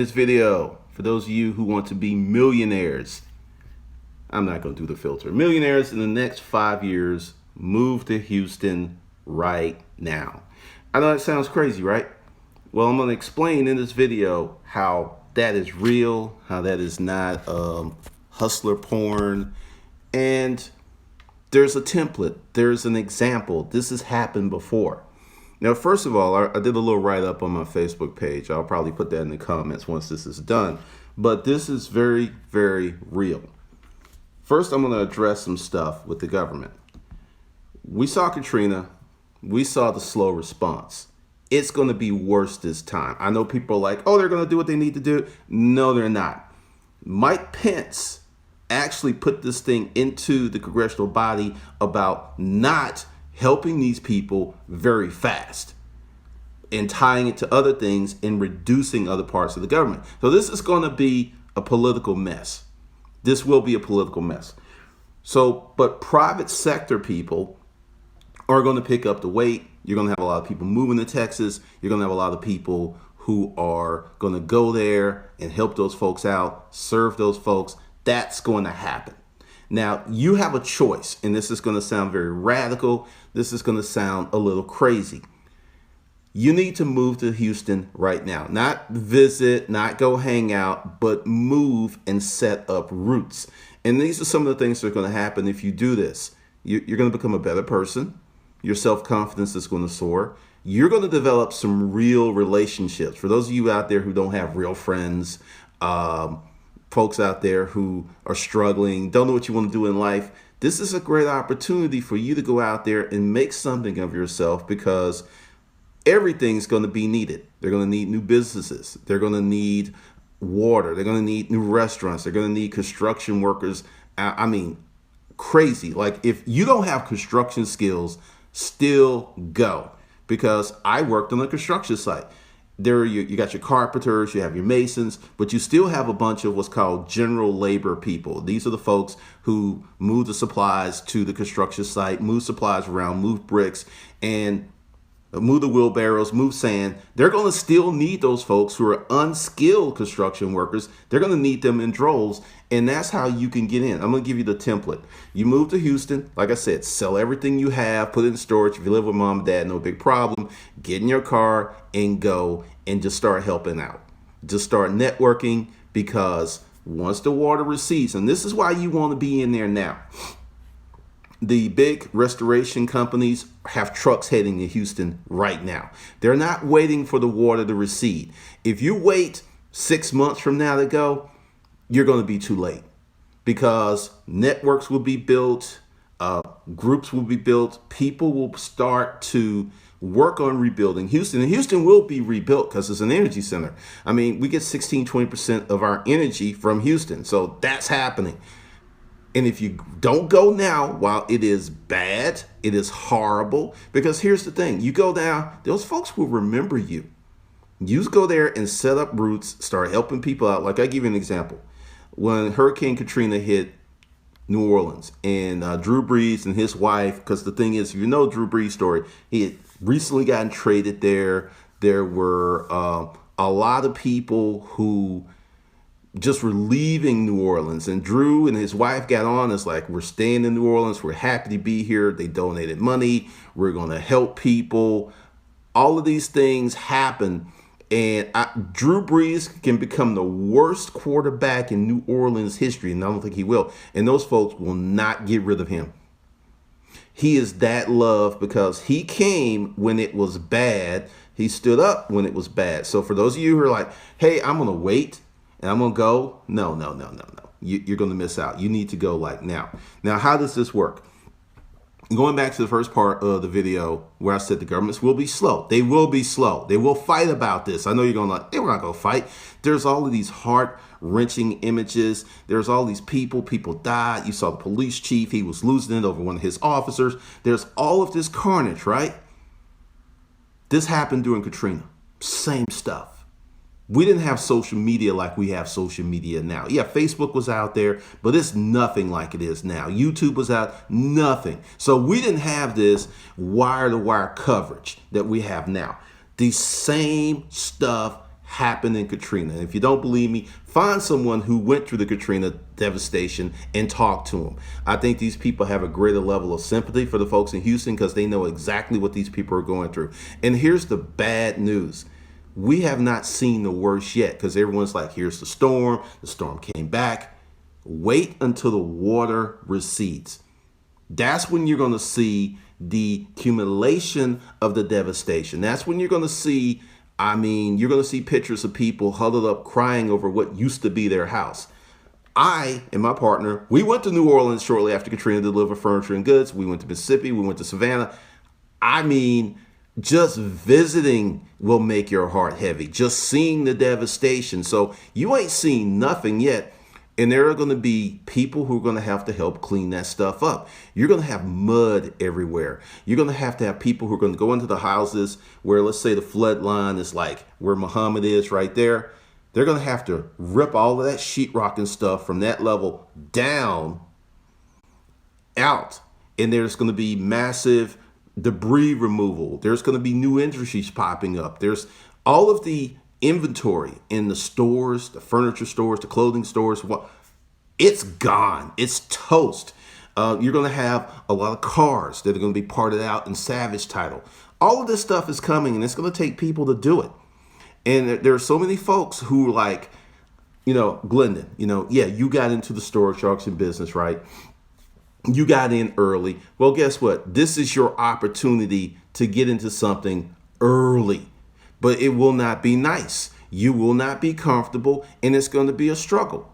This video, for those of you who want to be millionaires, I'm not going to do the filter. Millionaires in the next 5 years, move to Houston right now. I know that sounds crazy, right? Well, I'm going to explain in this video how that is real, how that is not hustler porn, and there's a template, there's an example. This has happened before. Now, first of all, I did a little write-up on my Facebook page. I'll probably put that in the comments once this is done. But this is very, very real. First, I'm going to address some stuff with the government. We saw Katrina. We saw the slow response. It's going to be worse this time. I know people are like, oh, they're going to do what they need to do. No, they're not. Mike Pence actually put this thing into the congressional body about not helping these people very fast and tying it to other things and reducing other parts of the government. So this is going to be a political mess. This will be a political mess. So, but private sector people are going to pick up the weight. You're going to have a lot of people moving to Texas. You're going to have a lot of people who are going to go there and help those folks out, serve those folks. That's going to happen. Now, you have a choice, and this is going to sound very radical. This is going to sound a little crazy. You need to move to Houston right now. Not visit, not go hang out, but move and set up roots. And these are some of the things that are going to happen if you do this. You're going to become a better person. Your self-confidence is going to soar. You're going to develop some real relationships. For those of you out there who don't have real friends, folks out there who are struggling, don't know what you want to do in life, this is a great opportunity for you to go out there and make something of yourself, because everything's going to be needed. They're going to need new businesses. They're going to need water. They're going to need new restaurants. They're going to need construction workers. I mean, crazy. Like, if you don't have construction skills, still go, because I worked on a construction site. There you got your carpenters, you have your masons, but you still have a bunch of what's called general labor people. These are the folks who move the supplies to the construction site, move supplies around, move bricks, and move the wheelbarrows, move sand. They're going to still need those folks who are unskilled construction workers. They're going to need them in droves, and that's how you can get in. I'm going to give you the template. You move to Houston, like I said, sell everything you have, put it in storage. If you live with mom and dad, no big problem. Get in your car and go and just start helping out. Just start networking, because once the water recedes, and this is why you want to be in there now. The big restoration companies have trucks heading to Houston right now. They're not waiting for the water to recede. If you wait 6 months from now to go, you're going to be too late, because networks will be built, groups will be built, people will start to work on rebuilding Houston. And Houston will be rebuilt because it's an energy center. I mean, we get 16-20% of our energy from Houston. So that's happening. And if you don't go now, while it is bad, it is horrible, because here's the thing. You go down, those folks will remember you. You go there and set up roots, start helping people out. Like, I give you an example. When Hurricane Katrina hit New Orleans, and Drew Brees and his wife, because the thing is, if you know Drew Brees' story, he had recently gotten traded there. There were a lot of people who just were leaving New Orleans, and Drew and his wife got on. It's like, we're staying in New Orleans. We're happy to be here. They donated money. We're going to help people. All of these things happen. And Drew Brees can become the worst quarterback in New Orleans history, and I don't think he will. And those folks will not get rid of him. He is that loved, because he came when it was bad. He stood up when it was bad. So for those of you who are like, hey, I'm going to wait and I'm going to go. No. You're going to miss out. You need to go like now. Now, how does this work? Going back to the first part of the video where I said the governments will be slow. They will be slow. They will fight about this. I know you're going like, they were not going to fight. There's all of these heart-wrenching images. There's all these people died. You saw the police chief. He was losing it over one of his officers. There's all of this carnage, right? This happened during Katrina. Same stuff. We didn't have social media like we have social media now. Yeah, Facebook was out there, but it's nothing like it is now. YouTube was out, nothing. So we didn't have this wire-to-wire coverage that we have now. The same stuff happened in Katrina. And if you don't believe me, find someone who went through the Katrina devastation and talk to them. I think these people have a greater level of sympathy for the folks in Houston because they know exactly what these people are going through. And here's the bad news. We have not seen the worst yet because everyone's like, here's the storm came back. Wait until the water recedes. That's when you're going to see the accumulation of the devastation. That's when you're going to see, you're going to see pictures of people huddled up crying over what used to be their house. I and my partner, we went to New Orleans shortly after Katrina to deliver furniture and goods. We went to Mississippi. We went to Savannah. Just visiting will make your heart heavy. Just seeing the devastation. So you ain't seen nothing yet. And there are going to be people who are going to have to help clean that stuff up. You're going to have mud everywhere. You're going to have people who are going to go into the houses where, let's say, the flood line is like where Muhammad is right there. They're going to have to rip all of that sheetrock and stuff from that level down out. And there's going to be massive debris removal. There's going to be new industries popping up. There's all of the inventory in the stores, the furniture stores, the clothing stores. It's gone. It's toast. You're going to have a lot of cars that are going to be parted out in salvage title. All of this stuff is coming, and it's going to take people to do it. And there are so many folks who like, Glendon, you got into the storage auction business, right? You got in early. Well, guess what? This is your opportunity to get into something early, but it will not be nice. You will not be comfortable, and it's going to be a struggle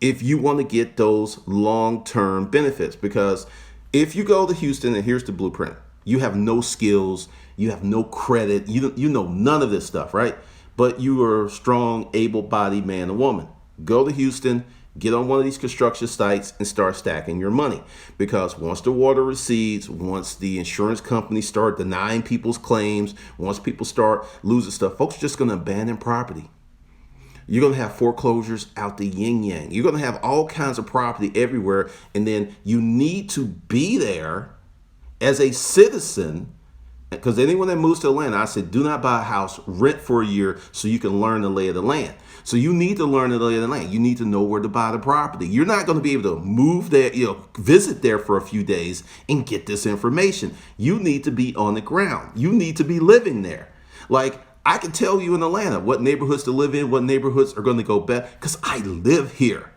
if you want to get those long-term benefits. Because if you go to Houston, and here's the blueprint, you have no skills, you have no credit, you know none of this stuff, right? But you are a strong, able-bodied man or woman. Go to Houston, get on one of these construction sites and start stacking your money. Because once the water recedes, once the insurance companies start denying people's claims, once people start losing stuff, folks are just going to abandon property. You're going to have foreclosures out the yin yang. You're going to have all kinds of property everywhere. And then you need to be there as a citizen. Because anyone that moves to Atlanta, I said, do not buy a house, rent for a year so you can learn the lay of the land. So you need to learn the lay of the land. You need to know where to buy the property. You're not going to be able to move there, visit there for a few days and get this information. You need to be on the ground. You need to be living there. Like, I can tell you in Atlanta what neighborhoods to live in, what neighborhoods are going to go better, because I live here.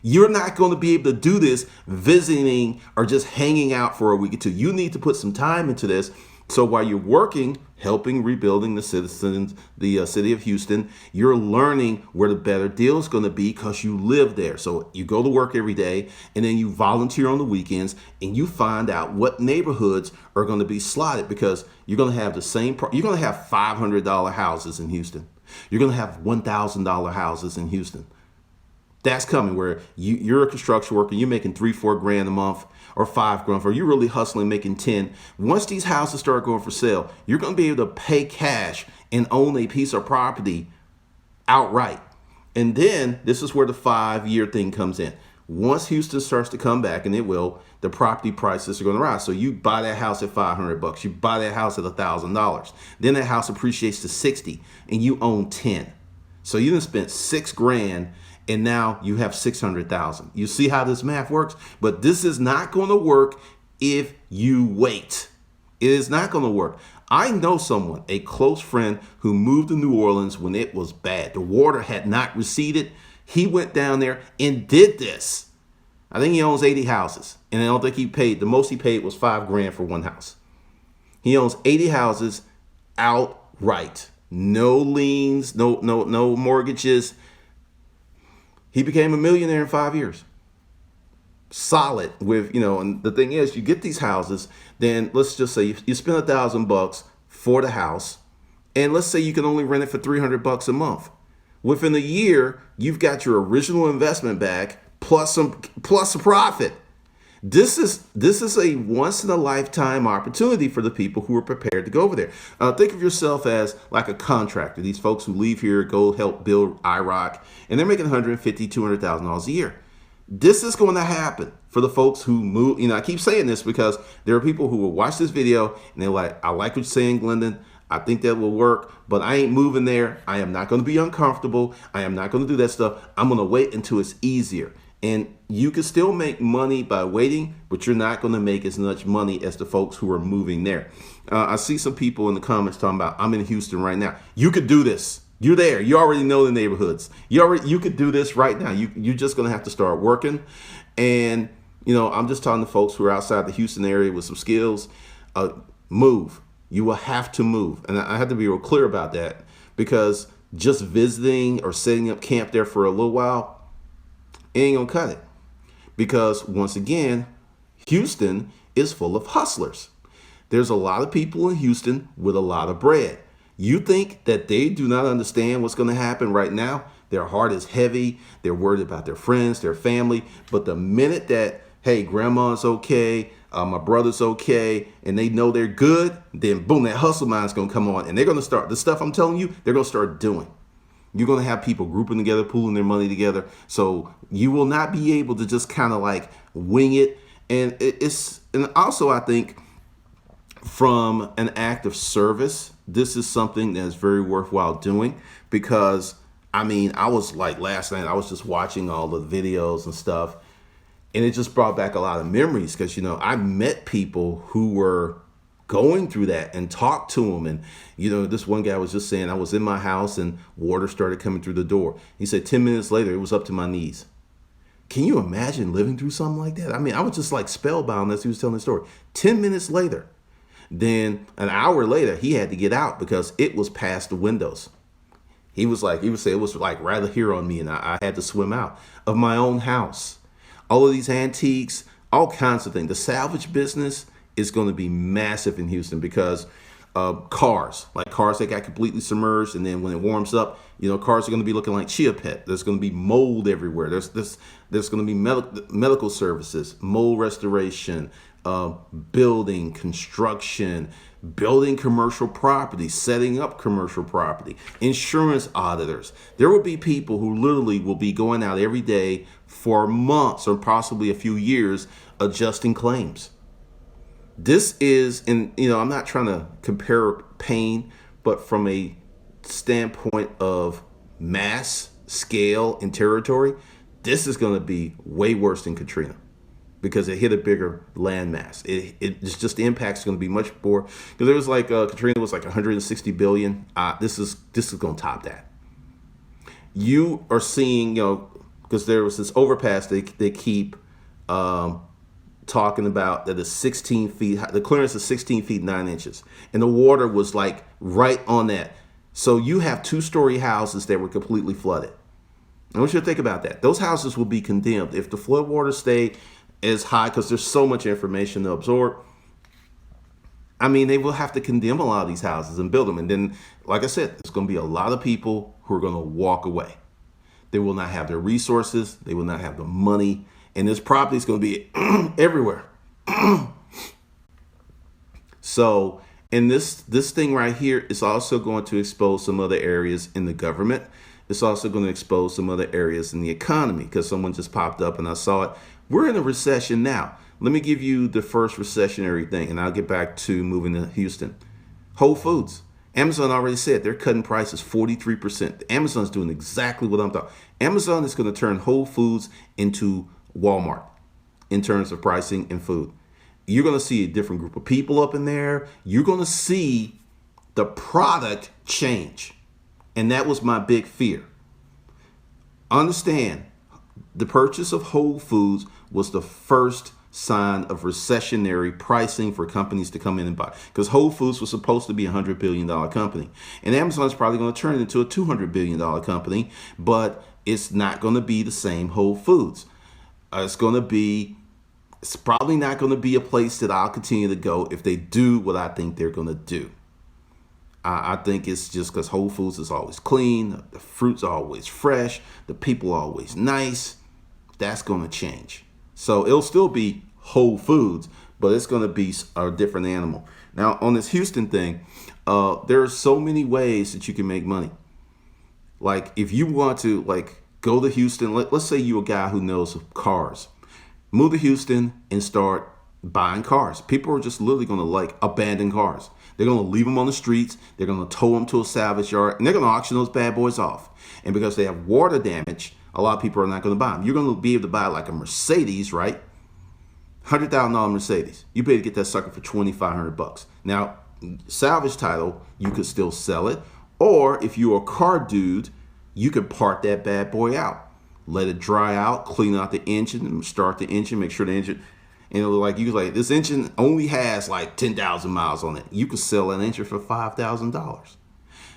You're not going to be able to do this visiting or just hanging out for a week or two. You need to put some time into this. So while you're working, helping rebuilding the city of Houston, you're learning where the better deal is going to be because you live there. So you go to work every day and then you volunteer on the weekends and you find out what neighborhoods are going to be slotted, because you're going to have you're going to have $500 houses in Houston. You're going to have $1,000 houses in Houston. That's coming, where you're a construction worker, you're making $3-4 grand a month or $5 grand, or you're really hustling, making 10. Once these houses start going for sale, you're going to be able to pay cash and own a piece of property outright. And then this is where the 5-year thing comes in. Once Houston starts to come back, and it will, the property prices are going to rise. So you buy that house at $500, you buy that house at $1,000. Then that house appreciates to 60 and you own 10. So you done spent $6 grand and now you have 600,000. You see how this math works? But this is not going to work if you wait. It is not going to work. I know someone, a close friend, who moved to New Orleans when it was bad. The water had not receded. He went down there and did this. I think he owns 80 houses. And I don't think he paid. The most he paid was $5 grand for one house. He owns 80 houses outright. No liens, no mortgages. He became a millionaire in 5 years. Solid with, and the thing is, you get these houses, then let's just say you spend $1,000 for the house, and let's say you can only rent it for $300 a month. Within a year, you've got your original investment back plus a profit. This is a once in a lifetime opportunity for the people who are prepared to go over there. Think of yourself as like a contractor. These folks who leave here, go help build IROC, and they're making $150,000, $200,000 a year. This is going to happen for the folks who move. I keep saying this because there are people who will watch this video and they're like, I like what you're saying, Glendon. I think that will work, but I ain't moving there. I am not going to be uncomfortable. I am not going to do that stuff. I'm going to wait until it's easier. And you can still make money by waiting, but you're not going to make as much money as the folks who are moving there. I see some people in the comments talking about, I'm in Houston right now. You could do this. You're there. You already know the neighborhoods. You could do this right now. You're just going to have to start working. And, I'm just talking to folks who are outside the Houston area with some skills. Move. You will have to move. And I have to be real clear about that, because just visiting or setting up camp there for a little while, it ain't gonna cut it. Because once again, Houston is full of hustlers. There's a lot of people in Houston with a lot of bread. You think that they do not understand what's going to happen right now? Their heart is heavy. They're worried about their friends, their family. But the minute that, hey, grandma's okay, my brother's okay, and they know they're good, then boom, that hustle mind's going to come on. And they're going to start, the stuff I'm telling you, they're going to start doing. You're going to have people grouping together, pooling their money together. So you will not be able to just kind of like wing it. And and also I think from an act of service, this is something that's very worthwhile doing, because I was like last night, I was just watching all the videos and stuff, and it just brought back a lot of memories, because, I met people who were going through that and talked to them. And, this one guy was just saying, I was in my house and water started coming through the door. He said 10 minutes later, it was up to my knees. Can you imagine living through something like that? I was just like spellbound as he was telling the story. 10 minutes later, then an hour later, he had to get out because it was past the windows. He would say it was like right here on me, and I had to swim out of my own house. All of these antiques, all kinds of things. The salvage business is going to be massive in Houston, because cars that got completely submerged, and then when it warms up, cars are going to be looking like chia pet. There's going to be mold everywhere. There's going to be medical services, mold restoration, building, construction, building commercial property, setting up commercial property, insurance auditors. There will be people who literally will be going out every day for months or possibly a few years adjusting claims. This is, and I'm not trying to compare pain, but from a standpoint of mass scale and territory, this is going to be way worse than Katrina, because it hit a bigger landmass. It's just, the impact is going to be much more, because there was like Katrina was like 160 billion. This is going to top that. You are seeing, because there was this overpass they keep talking about that is 16 feet. The clearance is 16 feet 9 inches, and the water was like right on that. So you have 2-story houses that were completely flooded. I want you to think about that. Those houses will be condemned if the flood water stay as high, because there's so much information to absorb. They will have to condemn a lot of these houses and build them. And then, like I said, there's going to be a lot of people who are going to walk away. They will not have their resources. They will not have the money. And this property is going to be everywhere. So, and this thing right here is also going to expose some other areas in the government. It's also going to expose some other areas in the economy, because someone just popped up and I saw it. We're in a recession now. Let me give you the first recessionary thing, and I'll get back to moving to Houston. Whole Foods. Amazon already said they're cutting prices 43%. Amazon's doing exactly what I'm talking. Amazon is going to turn Whole Foods into Walmart in terms of pricing and food. You're going to see a different group of people up in there. You're going to see the product change. And that was my big fear. Understand, the purchase of Whole Foods was the first sign of recessionary pricing for companies to come in and buy. Because Whole Foods was supposed to be a $100 billion company. And Amazon's probably going to turn it into a $200 billion company, but it's not going to be the same Whole Foods. It's probably not going to be a place that I'll continue to go if they do what I think they're going to do. I think it's just because Whole Foods is always clean, the fruits are always fresh, the people are always nice. That's going to change. So it'll still be Whole Foods, but it's going to be a different animal. Now, on this Houston thing, there are so many ways that you can make money. Like, if you want to, go to Houston, let's say you're a guy who knows cars. Move to Houston and start buying cars. People are just literally going to abandon cars. They're going to leave them on the streets. They're going to tow them to a salvage yard, and they're going to auction those bad boys off. And because they have water damage, a lot of people are not going to buy them. You're going to be able to buy like a Mercedes, right? $100,000 Mercedes. You pay to get that sucker for $2,500. Now, salvage title, you could still sell it. Or if you're a car dude, you could part that bad boy out. Let it dry out, clean out the engine, start the engine, make sure the engine, and it'll like, you like, this engine only has like 10,000 miles on it. You could sell an engine for $5,000.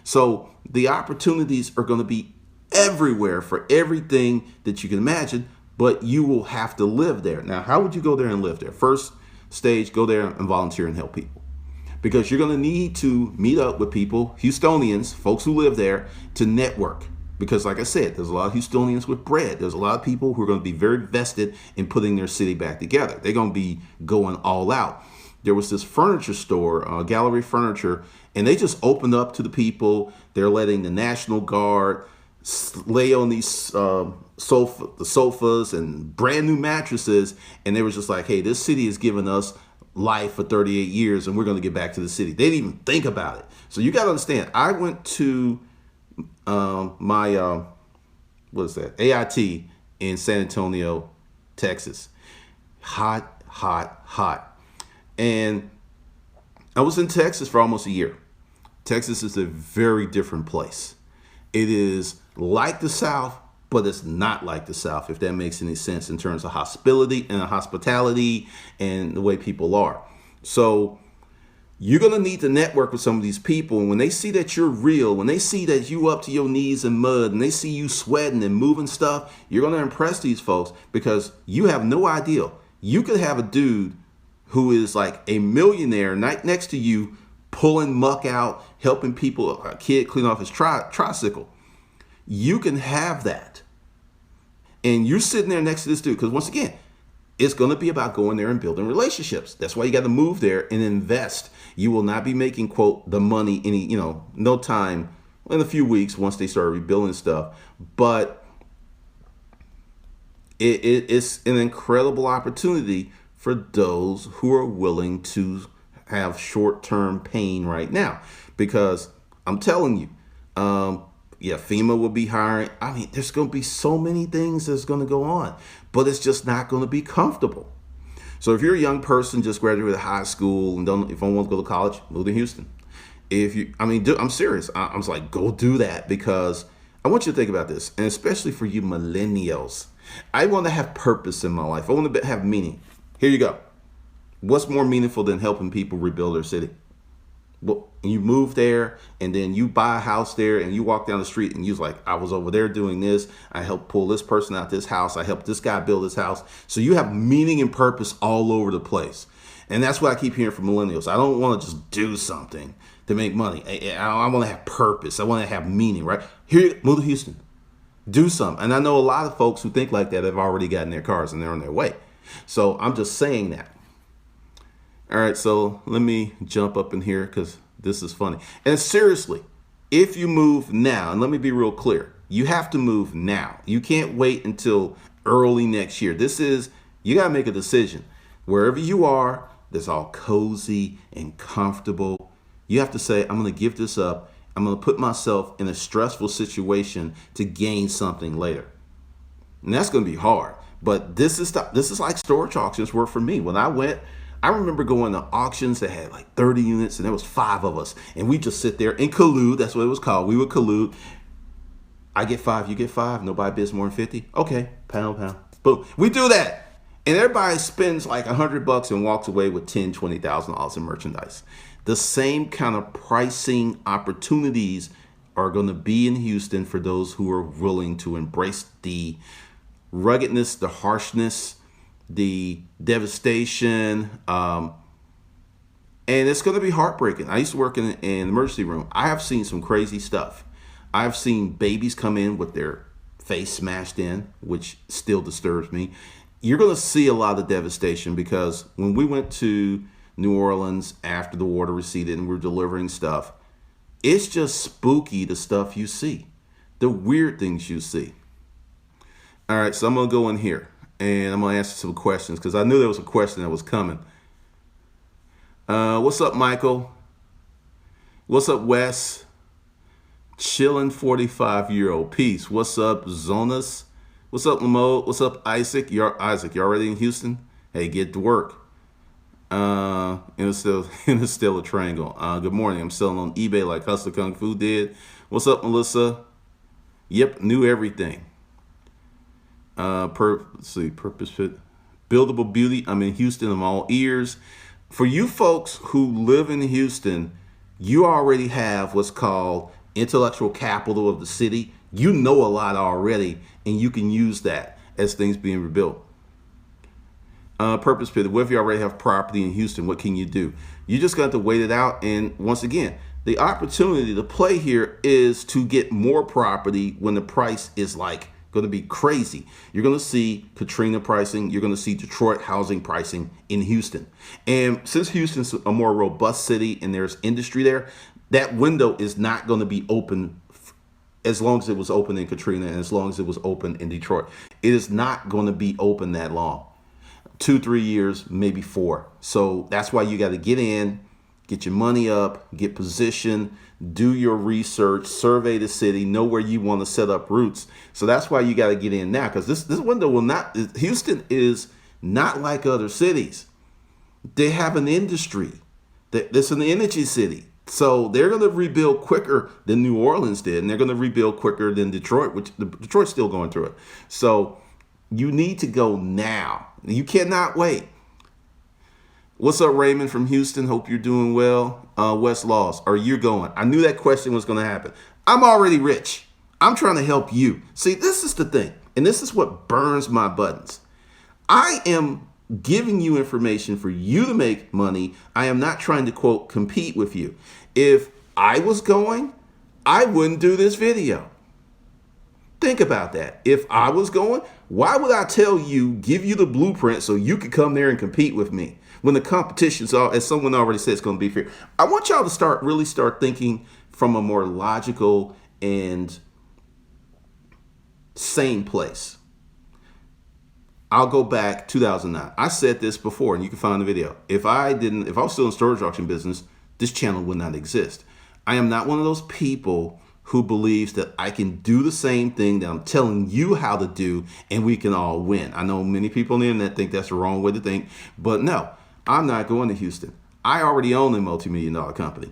So the opportunities are going to be everywhere for everything that you can imagine, but you will have to live there. Now, how would you go there and live there? First stage, go there and volunteer and help people. Because you're going to need to meet up with people, Houstonians, folks who live there, to network. Because like I said, there's a lot of Houstonians with bread. There's a lot of people who are going to be very vested in putting their city back together. They're going to be going all out. There was this furniture store, Gallery Furniture, and they just opened up to the people. They're letting the National Guard lay on these sofas and brand new mattresses. And they were just like, hey, this city has given us life for 38 years and we're going to get back to the city. They didn't even think about it. So you got to understand, I went to my AIT in San Antonio, Texas. Hot, hot, hot. And I was in Texas for almost a year. Texas is a very different place. It is like the South, but it's not like the South, if that makes any sense in terms of hospitality and the way people are. So you're going to need to network with some of these people. And when they see that you're real, when they see that you up to your knees in mud, and they see you sweating and moving stuff, you're going to impress these folks because you have no idea. You could have a dude who is like a millionaire right next to you, pulling muck out, helping people, a kid clean off his tricycle. You can have that. And you're sitting there next to this dude because once again, it's going to be about going there and building relationships. That's why you got to move there and invest. You will not be making, quote, the money no time in a few weeks once they start rebuilding stuff. But it's an incredible opportunity for those who are willing to have short-term pain right now. Because I'm telling you, FEMA will be hiring. I mean, there's going to be so many things that's going to go on, but it's just not going to be comfortable. So if you're a young person, just graduated high school and if I want to go to college, move to Houston. I'm serious. I'm just like, go do that because I want you to think about this. And especially for you millennials, I want to have purpose in my life. I want to have meaning. Here you go. What's more meaningful than helping people rebuild their city? Well, you move there and then you buy a house there and you walk down the street and you're like, I was over there doing this. I helped pull this person out this house. I helped this guy build this house. So you have meaning and purpose all over the place. And that's what I keep hearing from millennials. I don't want to just do something to make money. I want to have purpose. I want to have meaning, right? Here, move to Houston. Do something. And I know a lot of folks who think like that have already gotten their cars and they're on their way. So I'm just saying that. All right, so let me jump up in here because this is funny. And seriously, if you move now, and let me be real clear, you have to move now. You can't wait until early next year. You got to make a decision. Wherever you are, that's all cozy and comfortable. You have to say, I'm going to give this up. I'm going to put myself in a stressful situation to gain something later. And that's going to be hard. But this is like storage auctions were for me. When I remember going to auctions that had like 30 units and there was 5 of us. And we just sit there and collude. That's what it was called. We would collude. I get 5, you get 5. Nobody bids more than 50. Okay, pound. Boom. We do that. And everybody spends like $100 and walks away with $10,000, $20,000 in merchandise. The same kind of pricing opportunities are going to be in Houston for those who are willing to embrace the ruggedness, the harshness, the devastation, and it's going to be heartbreaking. I used to work in an emergency room. I have seen some crazy stuff. I've seen babies come in with their face smashed in, which still disturbs me. You're going to see a lot of devastation because when we went to New Orleans after the water receded and we were delivering stuff, it's just spooky, the stuff you see, the weird things you see. All right, so I'm going to go in here. And I'm going to answer some questions because I knew there was a question that was coming. What's up, Michael? What's up, Wes? Chillin' 45-year-old. Peace. What's up, Zonas? What's up, Lamo? What's up, Isaac? Isaac, you already in Houston? Hey, get to work. And it's still and it's still a triangle. Good morning. I'm selling on eBay like Hustler Kung Fu did. What's up, Melissa? Yep, knew everything. Let's see, purpose fit, buildable beauty. I'm in Houston. I'm all ears. For you folks who live in Houston, you already have what's called intellectual capital of the city. You know a lot already, and you can use that as things being rebuilt. Purpose pit. What if you already have property in Houston? What can you do? You just got to wait it out. And once again, the opportunity to play here is to get more property when the price is like going to be crazy. You're going to see Katrina pricing. You're going to see Detroit housing pricing in Houston. And since Houston's a more robust city and there's industry there, that window is not going to be open as long as it was open in Katrina and as long as it was open in Detroit. It is not going to be open that long. 2-3 years, maybe 4. So that's why you got to get in, get your money up, get positioned, do your research, survey the city, know where you want to set up roots. So that's why you got to get in now, because this window will not. Houston is not like other cities. They have an industry. It's an energy city. So they're going to rebuild quicker than New Orleans did, and they're going to rebuild quicker than Detroit, which Detroit's still going through it. So you need to go now. You cannot wait. What's up, Raymond from Houston? Hope you're doing well. West Laws, are you going? I knew that question was going to happen. I'm already rich. I'm trying to help you. See, this is the thing, and this is what burns my buttons. I am giving you information for you to make money. I am not trying to, quote, compete with you. If I was going, I wouldn't do this video. Think about that. If I was going, why would I tell you, give you the blueprint so you could come there and compete with me when the competition's all, as someone already said, it's going to be fair? I want y'all to really start thinking from a more logical and sane place. I'll go back 2009. I said this before, and you can find the video. If I was still in storage auction business, this channel would not exist. I am not one of those people who believes that I can do the same thing that I'm telling you how to do and we can all win. I know many people on the internet think that's the wrong way to think, but no, I'm not going to Houston. I already own a multi-million-dollar company.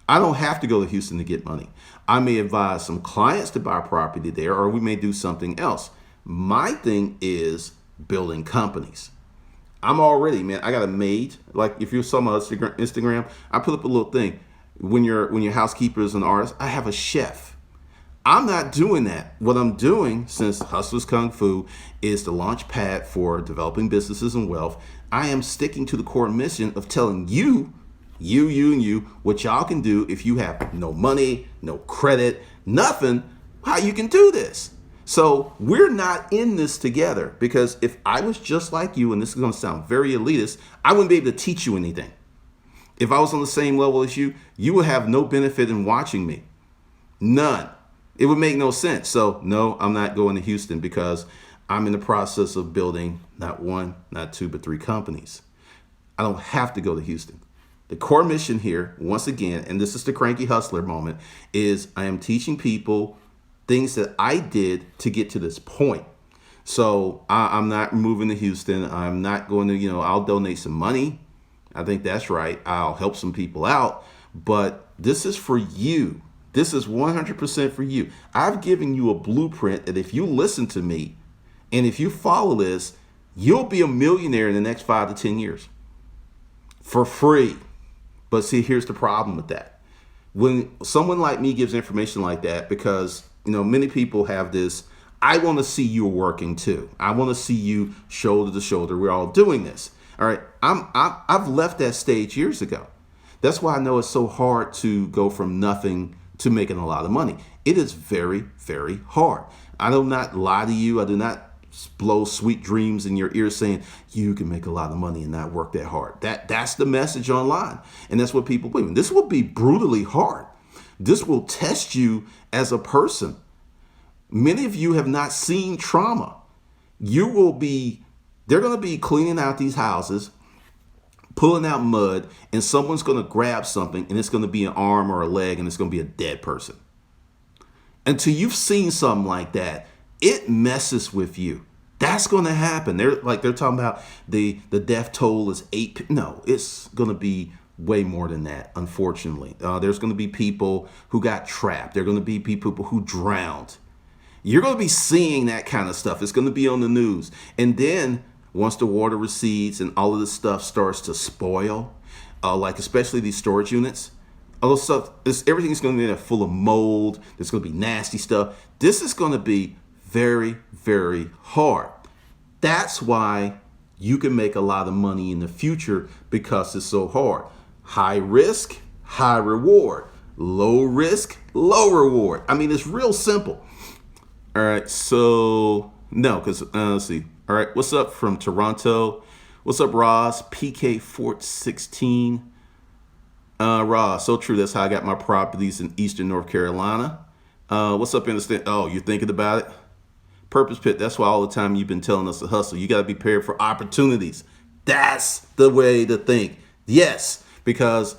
I don't have to go to Houston to get money. I may advise some clients to buy property there, or we may do something else. My thing is building companies. I'm already, man, I got a maid. Like if you saw my Instagram, I put up a little thing. When your housekeeper is an artist, I have a chef. I'm not doing that. What I'm doing, since Hustlers Kung Fu is the launch pad for developing businesses and wealth, I am sticking to the core mission of telling you, and you, what y'all can do if you have no money, no credit, nothing, how you can do this. So we're not in this together, because if I was just like you, and this is going to sound very elitist, I wouldn't be able to teach you anything. If I was on the same level as you, you would have no benefit in watching me. None. It would make no sense. So no, I'm not going to Houston, because I'm in the process of building not 1, not 2, but 3 companies. I don't have to go to Houston. The core mission here, once again, and this is the cranky hustler moment, is I am teaching people things that I did to get to this point. So I'm not moving to Houston. I'm not going to, I'll donate some money. I think that's right. I'll help some people out, but this is for you. This is 100% for you. I've given you a blueprint that if you listen to me and if you follow this, you'll be a millionaire in the next 5 to 10 years for free. But see, here's the problem with that. When someone like me gives information like that, because, many people have this, I want to see you working too. I want to see you shoulder to shoulder. We're all doing this. All right, I've left that stage years ago. That's why I know it's so hard to go from nothing to making a lot of money. It is very, very hard. I do not lie to you. I do not blow sweet dreams in your ear saying you can make a lot of money and not work that hard. That's the message online, and that's what people believe. This will be brutally hard. This will test you as a person. Many of you have not seen trauma. They're going to be cleaning out these houses, pulling out mud, and someone's going to grab something, and it's going to be an arm or a leg, and it's going to be a dead person. Until you've seen something like that, it messes with you. That's going to happen. They're talking about the death toll is 8. No, it's going to be way more than that. Unfortunately, there's going to be people who got trapped. There are going to be people who drowned. You're going to be seeing that kind of stuff. It's going to be on the news. And then once the water recedes and all of this stuff starts to spoil, like especially these storage units, all this stuff, everything's going to be full of mold. There's going to be nasty stuff. This is going to be very, very hard. That's why you can make a lot of money in the future, because it's so hard. High risk, high reward. Low risk, low reward. I mean, it's real simple. All right, so no, because let's see. All right, what's up from Toronto? What's up, Ross? PK Fort 16. Ross, so true. That's how I got my properties in Eastern North Carolina. What's up, Understand? Oh, you're thinking about it? Purpose Pit, that's why all the time you've been telling us to hustle. You got to be prepared for opportunities. That's the way to think. Yes, because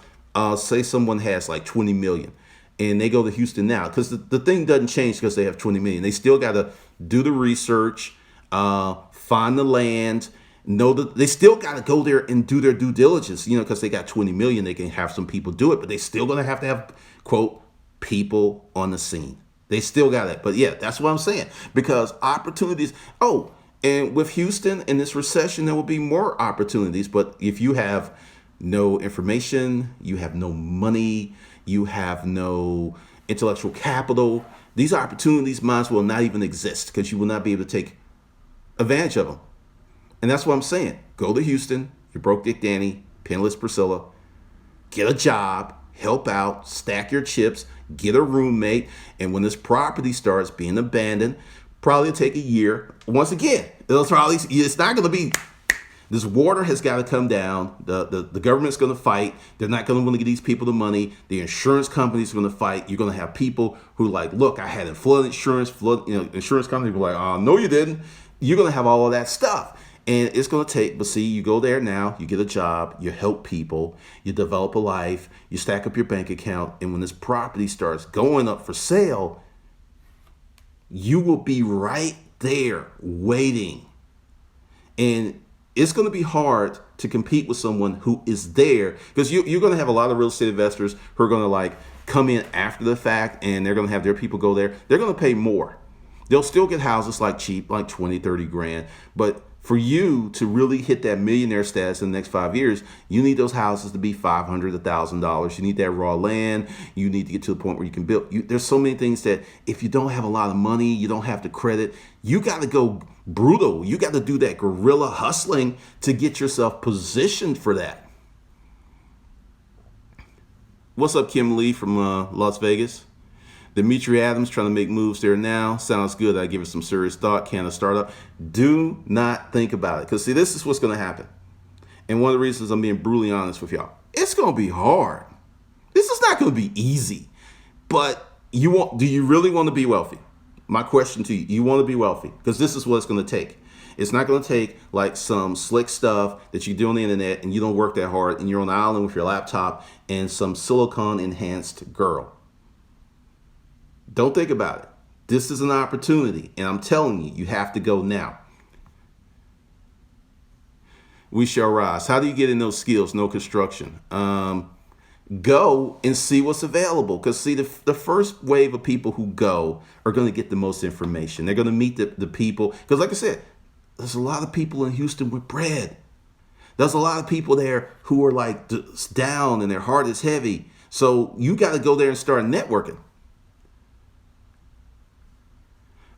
say someone has like 20 million and they go to Houston now, because the thing doesn't change because they have 20 million. They still got to do the research, find the land, know that they still got to go there and do their due diligence, because they got 20 million. They can have some people do it, but they still going to have, quote, people on the scene. They still got it. But yeah, that's what I'm saying. Because opportunities. Oh, and with Houston in this recession, there will be more opportunities. But if you have no information, you have no money, you have no intellectual capital, these opportunities might as well not even exist, because you will not be able to take advantage of them. And that's what I'm saying. Go to Houston. You're broke Dick Danny, penniless Priscilla. Get a job. Help out, stack your chips, get a roommate, and when this property starts being abandoned, probably take a year. Once again, it's not going to be, this water has got to come down. The government's going to fight. They're not going to want to give these people the money. The insurance companies are going to fight. You're going to have people who look, I had a flood insurance, insurance company will no, you didn't. You're going to have all of that stuff. And it's going to take, but see, you go there now, you get a job, you help people, you develop a life, you stack up your bank account, and when this property starts going up for sale, you will be right there waiting. And it's going to be hard to compete with someone who is there, because you're going to have a lot of real estate investors who are going to come in after the fact, and they're going to have their people go there. They're going to pay more. They'll still get houses cheap, 20, 30 grand, but for you to really hit that millionaire status in the next 5 years, you need those houses to be $500, $1,000. You need that raw land. You need to get to the point where you can build. There's so many things that if you don't have a lot of money, you don't have the credit, you got to go brutal. You got to do that guerrilla hustling to get yourself positioned for that. What's up, Kim Lee from Las Vegas? Demetri Adams trying to make moves there now. Sounds good. I give it some serious thought. Can a startup? Do not think about it. Because see, this is what's going to happen. And one of the reasons I'm being brutally honest with y'all, it's going to be hard. This is not going to be easy. But do you really want to be wealthy? My question to you want to be wealthy? Because this is what it's going to take. It's not going to take some slick stuff that you do on the internet and you don't work that hard and you're on the island with your laptop and some silicone enhanced girl. Don't think about it. This is an opportunity, and I'm telling you, you have to go now. We shall rise. How do you get in those skills? No construction. Go and see what's available. Because see, the first wave of people who go are going to get the most information. They're going to meet the people. Because like I said, there's a lot of people in Houston with bread. There's a lot of people there who are down and their heart is heavy. So you got to go there and start networking.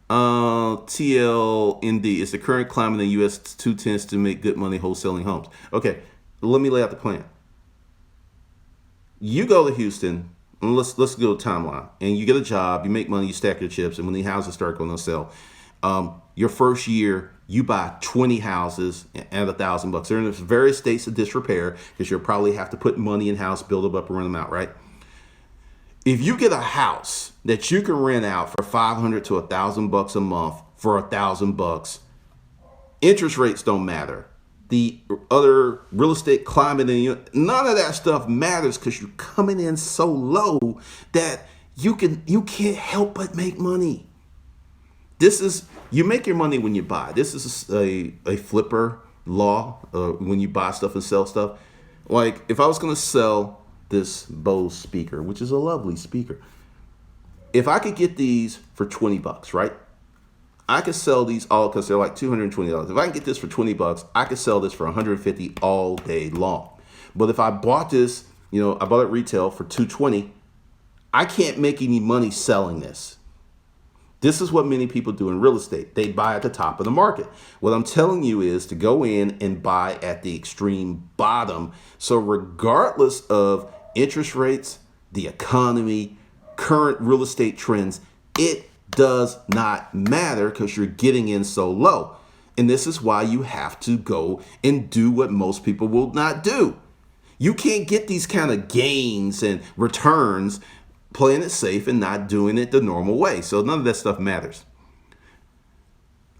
TLND, is the current climate in the U.S. too tense to make good money wholesaling homes? Okay, let me lay out the plan. You go to Houston, and let's go timeline, and you get a job, you make money, you stack your chips, and when the houses start going to sell, your first year, you buy 20 houses at $1,000. They're in various states of disrepair because you'll probably have to put money in house, build them up, and rent them out, right? If you get a house that you can rent out for $500 to $1,000 a month for $1,000, interest rates don't matter. the other real estate climate, and none of that stuff matters because you're coming in so low that you can't help but make money. This is you make your money when you buy. This is a flipper law when you buy stuff and sell stuff. Like if I was going to sell this Bose speaker, which is a lovely speaker, if I could get these for $20, right? I could sell these all because they're like $220. If I can get this for $20, I could sell this for $150 all day long. But if I bought this, I bought it retail for $220, I can't make any money selling this. This is what many people do in real estate. They buy at the top of the market. What I'm telling you is to go in and buy at the extreme bottom. So regardless of interest rates, the economy, current real estate trends, it does not matter because you're getting in so low. And this is why you have to go and do what most people will not do. You can't get these kind of gains and returns playing it safe and not doing it the normal way. So none of that stuff matters.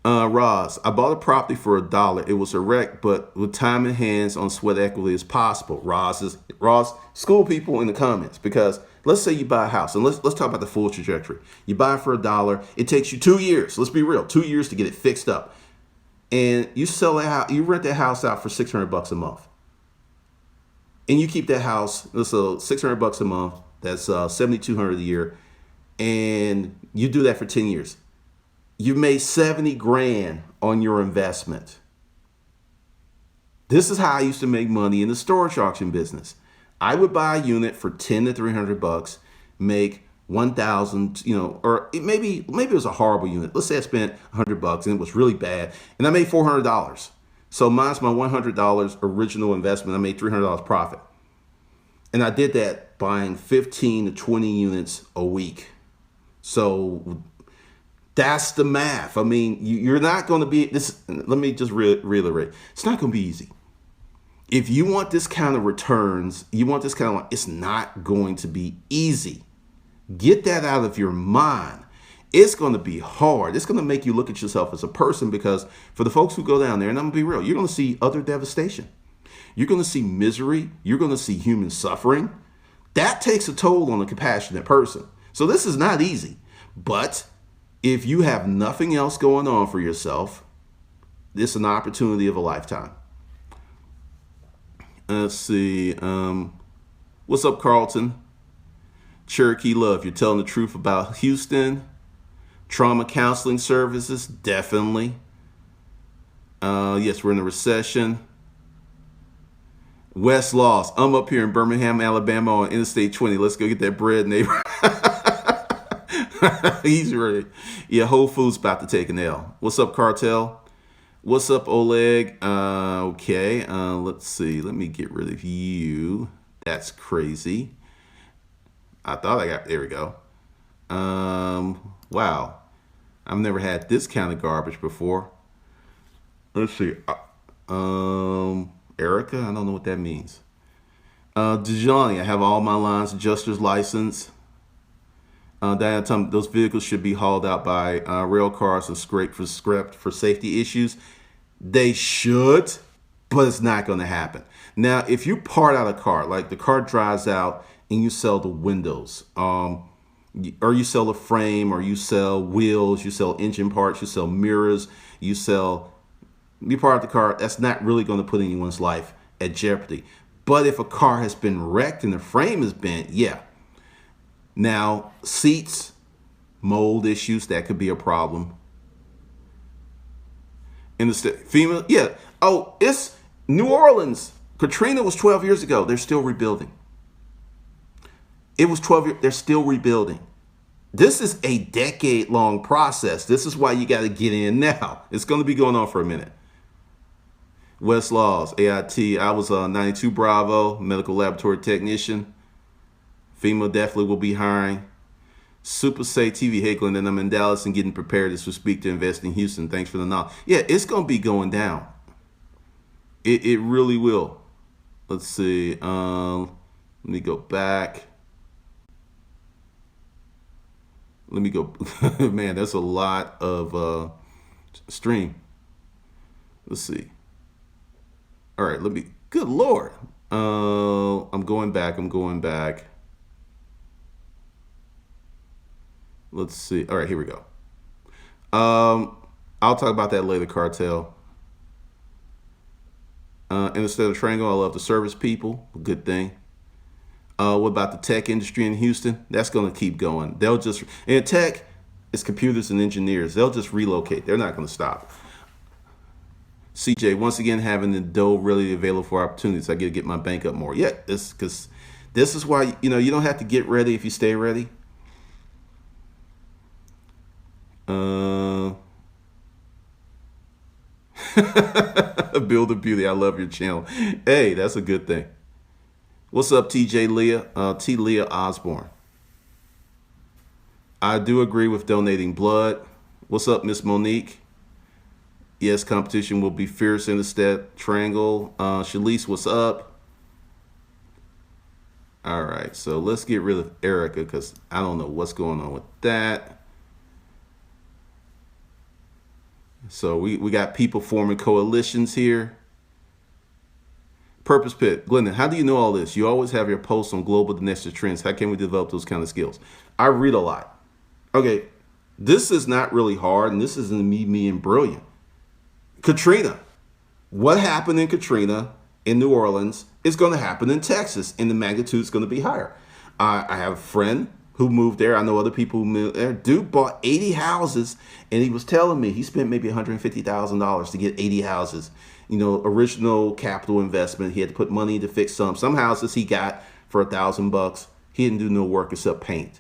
Roz, I bought a property for $1. It was a wreck, but with time and hands on sweat equity is possible. Roz, school people in the comments, because let's say you buy a house, and let's talk about the full trajectory. You buy it for $1. It takes you 2 years. Let's be real, 2 years to get it fixed up, and you sell that house. You rent that house out for $600 a month, and you keep that house. So $600 a month. That's $7,200 a year, and you do that for 10 years. You've made 70 grand on your investment. This is how I used to make money in the storage auction business. I would buy a unit for $10 to $300, make 1,000, or maybe it was a horrible unit. Let's say I spent $100 and it was really bad, and I made $400. So minus my $100 original investment, I made $300 profit. And I did that buying 15 to 20 units a week. So that's the math. I mean, you're not going to be this. Let me just reiterate. It's not going to be easy. If you want this kind of returns, it's not going to be easy. Get that out of your mind. It's going to be hard. It's going to make you look at yourself as a person, because for the folks who go down there, and I'm going to be real, you're going to see utter devastation. You're going to see misery. You're going to see human suffering. That takes a toll on a compassionate person. So this is not easy. But if you have nothing else going on for yourself, this is an opportunity of a lifetime. Let's see. What's up, Carlton? Cherokee Love, you're telling the truth about Houston. Trauma counseling services, definitely. Yes, we're in a recession. West Lost, I'm up here in Birmingham, Alabama on Interstate 20. Let's go get that bread, neighbor. He's ready. Yeah, Whole Foods about to take an L. What's up, Cartel? What's up, Oleg? Okay, let's see. Let me get rid of you. That's crazy. There we go. Wow. I've never had this kind of garbage before. Let's see. Erica, I don't know what that means. Dejani, I have all my lines, adjuster's license. Diana, those vehicles should be hauled out by rail cars and scraped for safety issues. They should, but it's not going to happen. Now, if you part out a car, like the car drives out and you sell the windows, or you sell the frame, or you sell wheels, you sell engine parts, you sell mirrors, you part out the car, that's not really going to put anyone's life at jeopardy. But if a car has been wrecked and the frame is bent, yeah. Now, seats, mold issues, that could be a problem. In the FEMA, yeah. Oh, it's New Orleans. Katrina was 12 years ago. They're still rebuilding. It was 12 years. They're still rebuilding. This is a decade-long process. This is why you got to get in now. It's going to be going on for a minute. West Laws, AIT. I was a 92 Bravo, medical laboratory technician. FEMA definitely will be hiring. Super Say TV, hey Glenn, and I'm in Dallas and getting prepared as we speak to invest in Houston. Thanks for the knowledge. Yeah, it's going to be going down. It really will. Let's see. Let me go back. Let me go. Man, that's a lot of stream. Let's see. All right, let me. Good Lord. I'm going back. I'm going back. Let's see. All right, here we go. Um, I'll talk about that later, cartel. Instead of Triangle, I love the service people. Good thing. What about the tech industry in Houston? That's going to keep going. They'll just, in tech, it's computers and engineers. They'll just relocate. They're not going to stop. CJ, once again, having the dough really available for opportunities. I get my bank up more. Yeah, this because this is why you don't have to get ready if you stay ready. Uh, Build a beauty. I love your channel. Hey, that's a good thing. What's up, TJ Leah? T. Leah Osborne. I do agree with donating blood. What's up, Miss Monique? Yes, competition will be fierce in the stat triangle. Shalise, what's up? All right, so let's get rid of Erica because I don't know what's going on with that. So we got people forming coalitions here. Purpose Pit, Glendon, how do you know all this? You always have your posts on global domestic trends. How can we develop those kind of skills? I read a lot. Okay, this is not really hard, and this isn't me being brilliant. Katrina. What happened in Katrina in New Orleans is going to happen in Texas, and the magnitude is going to be higher. I have a friend who moved there. I know other people who moved there. Dude bought 80 houses, and he was telling me he spent maybe $150,000 to get 80 houses. Original capital investment. He had to put money to fix some houses he got for $1,000. He didn't do no work except paint.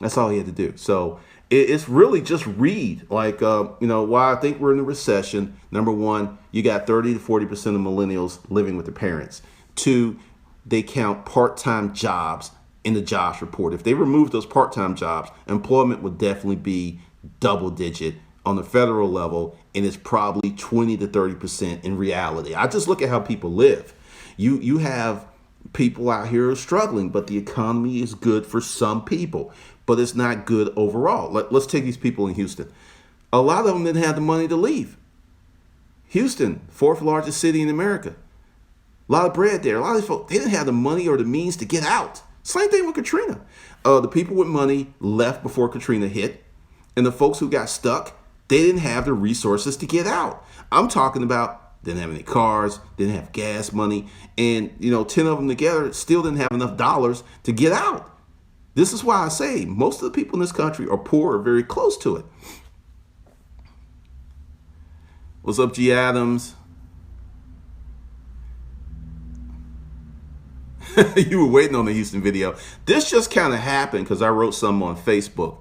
That's all he had to do. So it's really just read. Like, why I think we're in a recession. Number one, you got 30 to 40% of millennials living with their parents. Two, they count part-time jobs in the jobs report. If they remove those part-time jobs, employment would definitely be double digit on the federal level, and it's probably 20 to 30% in reality. I just look at how people live. You have people out here struggling, but the economy is good for some people, but it's not good overall. Let's take these people in Houston. A lot of them didn't have the money to leave. Houston, fourth largest city in America. A lot of bread there. A lot of these folks, they didn't have the money or the means to get out. Same thing with Katrina. The people with money left before Katrina hit, and the folks who got stuck, they didn't have the resources to get out. I'm talking about didn't have any cars, didn't have gas money, and 10 of them together still didn't have enough dollars to get out. This is why I say most of the people in this country are poor or very close to it. What's up, G. Adams? You were waiting on the Houston video. This just kind of happened because I wrote something on Facebook.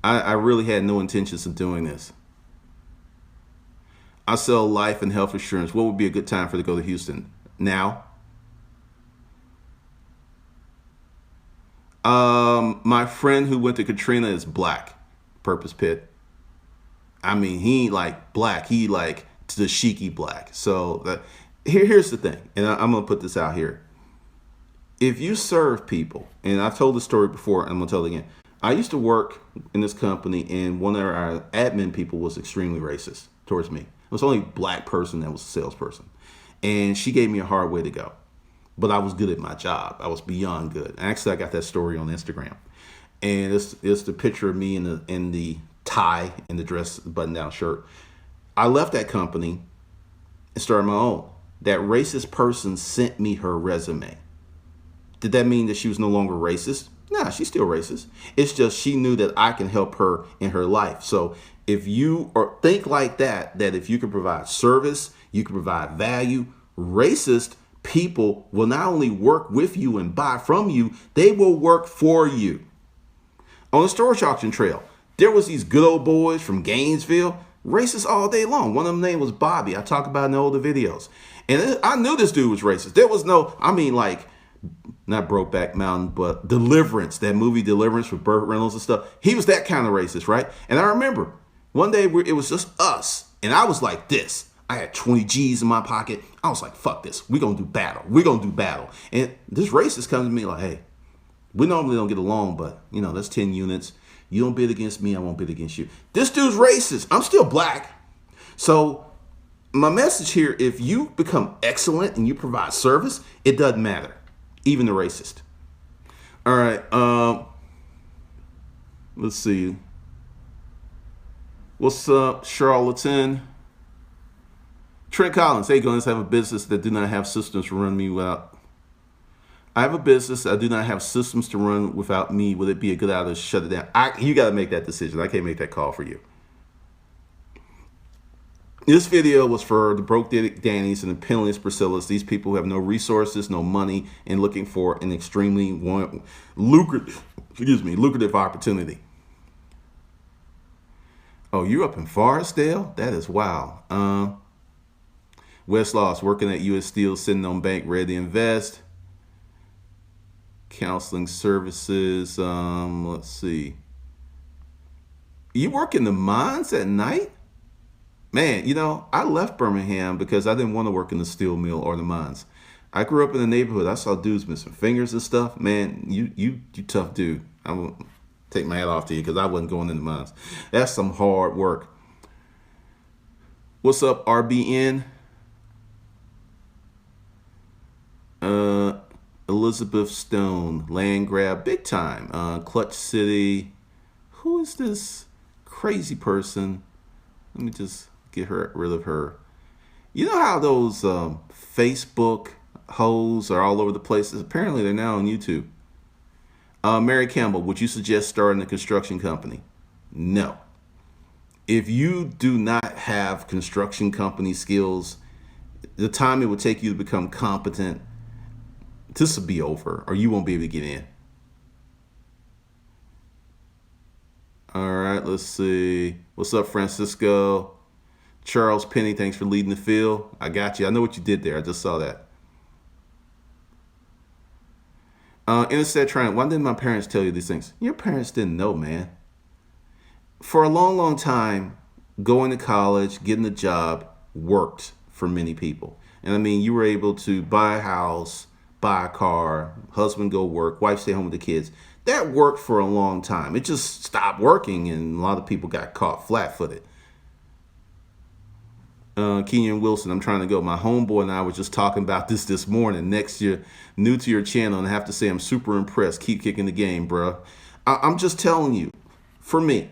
I really had no intentions of doing this. I sell life and health insurance. What would be a good time for to go to Houston? Now? My friend who went to Katrina is black. Purpose Pit. I mean, he ain't like black. He like tashiki black. So here's the thing, and I'm going to put this out here. If you serve people, and I've told this story before, and I'm going to tell it again. I used to work in this company, and one of our admin people was extremely racist towards me. It was only a black person that was a salesperson. And she gave me a hard way to go. But I was good at my job. I was beyond good. Actually, I got that story on Instagram. And it's the picture of me in the tie and the dress button-down shirt. I left that company and started my own. That racist person sent me her resume. Did that mean that she was no longer racist? Nah, she's still racist. It's just she knew that I can help her in her life. So if you think like that if you can provide service, you can provide value, racist people will not only work with you and buy from you, they will work for you. On the storage auction trail, there was these good old boys from Gainesville, racist all day long. One of them name was Bobby. I talk about in the older videos. And I knew this dude was racist. There was no, not Brokeback Mountain, but Deliverance, that movie Deliverance with Burt Reynolds and stuff. He was that kind of racist, right? And I remember one day it was just us, and I was like this. I had 20 G's in my pocket. I was like, fuck this. We're going to do battle. We're going to do battle. And this racist comes to me like, hey, we normally don't get along, but, that's 10 units. You don't bid against me, I won't bid against you. This dude's racist. I'm still black. So My message here, if you become excellent and you provide service, it doesn't matter. Even the racist. All right. Let's see. What's up, charlatan? Trent Collins. Hey, guys, I have a business that do not have systems to run me without. I have a business that do not have systems to run without me. Would it be a good idea to shut it down? You got to make that decision. I can't make that call for you. This video was for the broke Dannies and the penniless Priscillas. These people who have no resources, no money, and looking for an extremely lucrative opportunity. Oh, you're up in Forestdale? That is wow. West Loss, working at U.S. Steel, sitting on bank, ready to invest. Counseling services. Let's see. You work in the mines at night? Man, I left Birmingham because I didn't want to work in the steel mill or the mines. I grew up in the neighborhood. I saw dudes missing fingers and stuff. Man, you tough dude. I'm gonna take my hat off to you because I wasn't going in the mines. That's some hard work. What's up, RBN? Elizabeth Stone, land grab, big time. Clutch City. Who is this crazy person? Let me just get rid of her. You know how those Facebook hoes are all over the place? Apparently, they're now on YouTube. Mary Campbell, would you suggest starting a construction company? No. If you do not have construction company skills, the time it would take you to become competent, this will be over, or you won't be able to get in. All right, let's see. What's up, Francisco? Charles Penny, thanks for leading the field. I got you. I know what you did there. I just saw that. Instead, trying. Why didn't my parents tell you these things? Your parents didn't know, man. For a long, long time, going to college, getting a job worked for many people. And I mean, you were able to buy a house, buy a car, husband go work, wife stay home with the kids. That worked for a long time. It just stopped working, and a lot of people got caught flat-footed. Kenyon Wilson, I'm trying to go. My homeboy and I were just talking about this morning. Next year, new to your channel, and I have to say I'm super impressed. Keep kicking the game, bro. I'm just telling you, for me,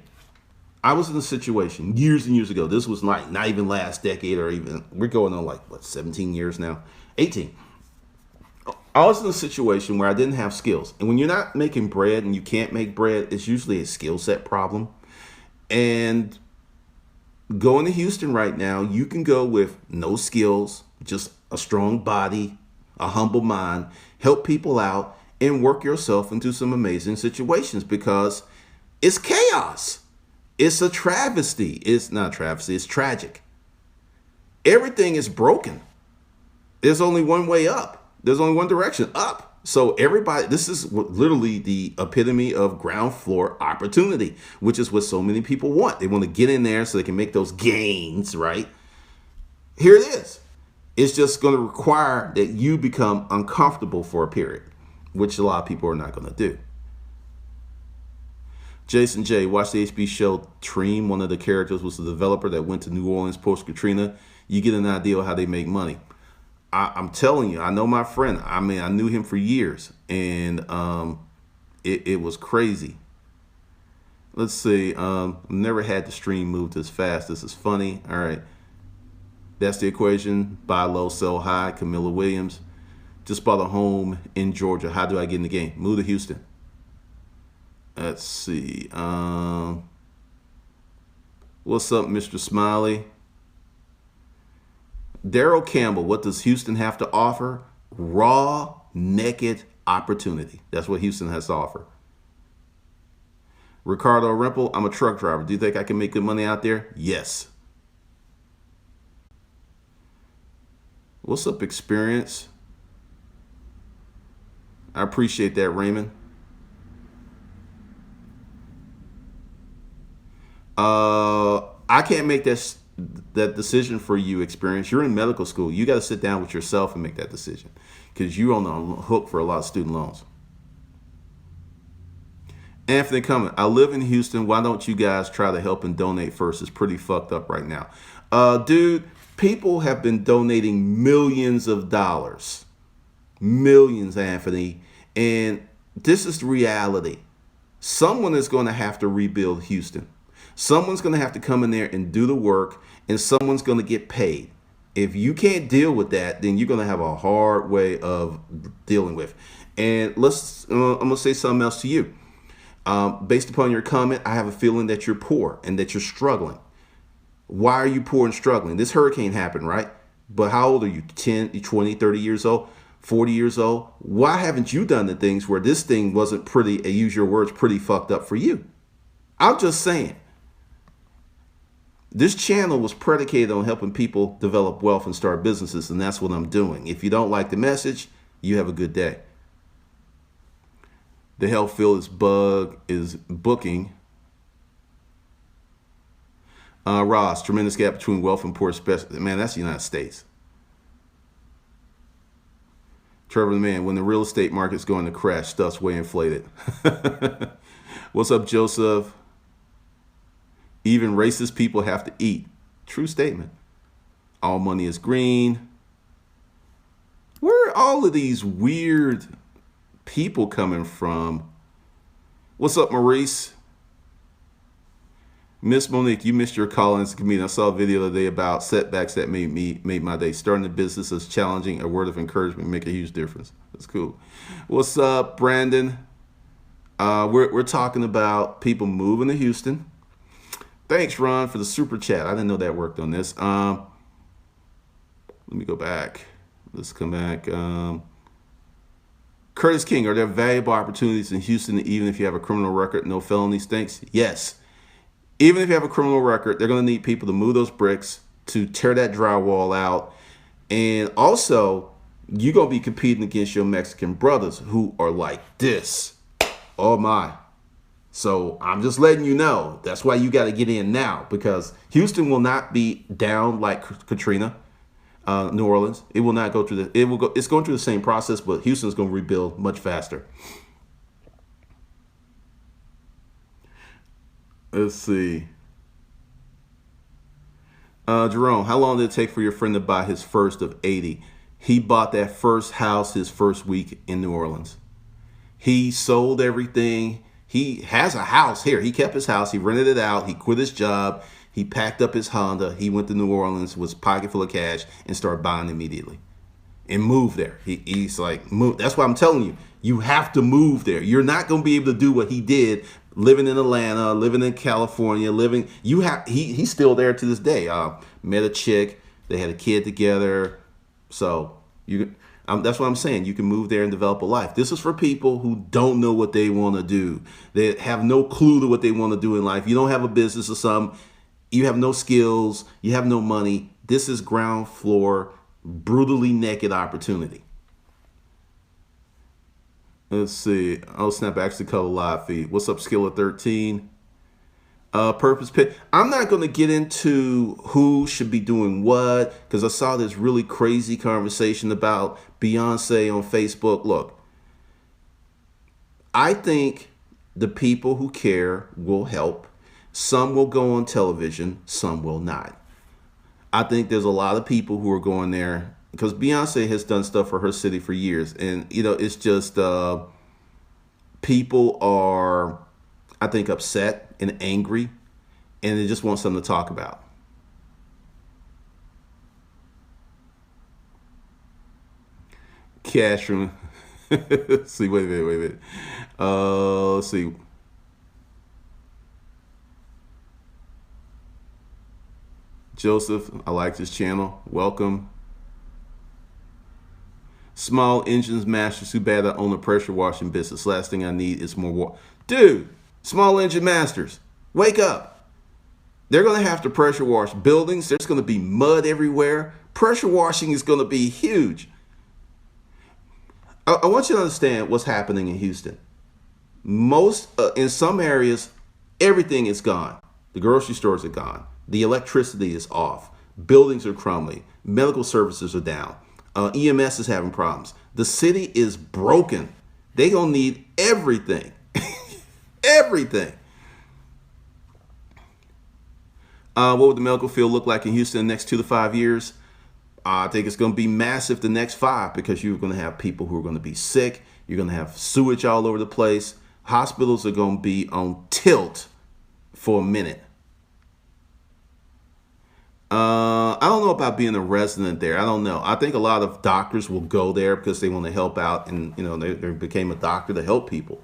I was in a situation years and years ago. This was like not even last decade, or even, we're going on like, 17 years now? 18. I was in a situation where I didn't have skills. And when you're not making bread and you can't make bread, it's usually a skill set problem. And going to Houston right now, you can go with no skills, just a strong body, a humble mind, help people out, and work yourself into some amazing situations because it's chaos. It's a travesty. It's not a travesty. It's tragic. Everything is broken. There's only one way up. There's only one direction, up. So everybody, this is literally the epitome of ground floor opportunity, which is what so many people want. They want to get in there so they can make those gains, right? Here it is. It's just going to require that you become uncomfortable for a period, which a lot of people are not going to do. Jason J, watch the HBO show Treem. One of the characters was the developer that went to New Orleans post-Katrina. You get an idea of how they make money. I'm telling you, I know my friend. I mean, I knew him for years, and it was crazy. Let's see. Never had the stream move this fast. This is funny. All right. That's the equation. Buy low, sell high. Camilla Williams. Just bought a home in Georgia. How do I get in the game? Move to Houston. Let's see. What's up, Mr. Smiley? Daryl Campbell, what does Houston have to offer? Raw, naked opportunity. That's what Houston has to offer. Ricardo Rempel, I'm a truck driver. Do you think I can make good money out there? Yes. What's up, Experience? I appreciate that, Raymond. I can't make that decision for you, Experience. You're in medical school. You got to sit down with yourself and make that decision because you're on the hook for a lot of student loans. Anthony Cummins, I live in Houston. Why don't you guys try to help and donate first? It's pretty fucked up right now. Dude, People have been donating millions of dollars. Millions, Anthony. And this is the reality. Someone is going to have to rebuild Houston. Someone's going to have to come in there and do the work, and someone's going to get paid. If you can't deal with that, then you're going to have a hard way of dealing with. And I'm going to say something else to you. Based upon your comment, I have a feeling that you're poor and that you're struggling. Why are you poor and struggling? This hurricane happened, right? But how old are you? 10, 20, 30 years old? 40 years old? Why haven't you done the things where this thing wasn't pretty, use your words, pretty fucked up for you? I'm just saying. This channel was predicated on helping people develop wealth and start businesses, and that's what I'm doing. If you don't like the message, you have a good day. The health field is booking. Ross, tremendous gap between wealth and poor. Man, that's the United States. Trevor the man, when the real estate market's going to crash, stuff's way inflated. What's up, Joseph? Even racist people have to eat. True statement. All money is green. Where are all of these weird people coming from? What's up, Maurice? Miss Monique, you missed your call as a comedian. I saw a video the other day about setbacks that made my day. Starting a business is challenging. A word of encouragement make a huge difference. That's cool. What's up, Brandon? We're talking about people moving to Houston. Thanks, Ron, for the super chat. I didn't know that worked on this. Let me go back. Let's come back. Curtis King, are there valuable opportunities in Houston even if you have a criminal record, no felony stinks? Yes. Even if you have a criminal record, they're going to need people to move those bricks, to tear that drywall out. And also, you're going to be competing against your Mexican brothers who are like this. Oh, my. So I'm just letting you know. That's why you got to get in now, because Houston will not be down like Katrina, New Orleans. It will not go through it's going through the same process, but Houston's going to rebuild much faster. Let's see. Jerome, how long did it take for your friend to buy his first of 80? He bought that first house his first week in New Orleans. He sold everything. He has a house here. He kept his house. He rented it out. He quit his job. He packed up his Honda. He went to New Orleans, was pocket full of cash, and started buying immediately. And moved there. He's like, move. That's why I'm telling you, you have to move there. You're not going to be able to do what he did, living in Atlanta, living in California, he's still there to this day. Met a chick. They had a kid together. So that's what I'm saying. You can move there and develop a life. This is for people who don't know what they want to do. They have no clue to what they want to do in life. You don't have a business or something. You have no skills. You have no money. This is ground floor, brutally naked opportunity. Let's see. Oh, snap. Actually color live feed. What's up, Skiller 13? Purpose Pit. I'm not going to get into who should be doing what, because I saw this really crazy conversation about Beyonce on Facebook. Look, I think the people who care will help. Some will go on television, some will not. I think there's a lot of people who are going there because Beyonce has done stuff for her city for years. And, it's just people are, I think, upset and angry, and they just want something to talk about. Cash room. Let's see, wait a minute. Let's see. Joseph, I like this channel. Welcome. Small engines masters. Too bad I own a pressure washing business. Last thing I need is more water. Dude, small engine masters, wake up. They're going to have to pressure wash buildings. There's going to be mud everywhere. Pressure washing is going to be huge. I want you to understand what's happening in Houston. In some areas, everything is gone. The grocery stores are gone. The electricity is off. Buildings are crumbling. Medical services are down. EMS is having problems. The city is broken. They're going to need everything. Everything. What would the medical field look like in Houston in the next 2 to 5 years? I think it's going to be massive the next 5, because you're going to have people who are going to be sick. You're going to have sewage all over the place. Hospitals are going to be on tilt for a minute. I don't know about being a resident there. I don't know. I think a lot of doctors will go there because they want to help out, and they became a doctor to help people.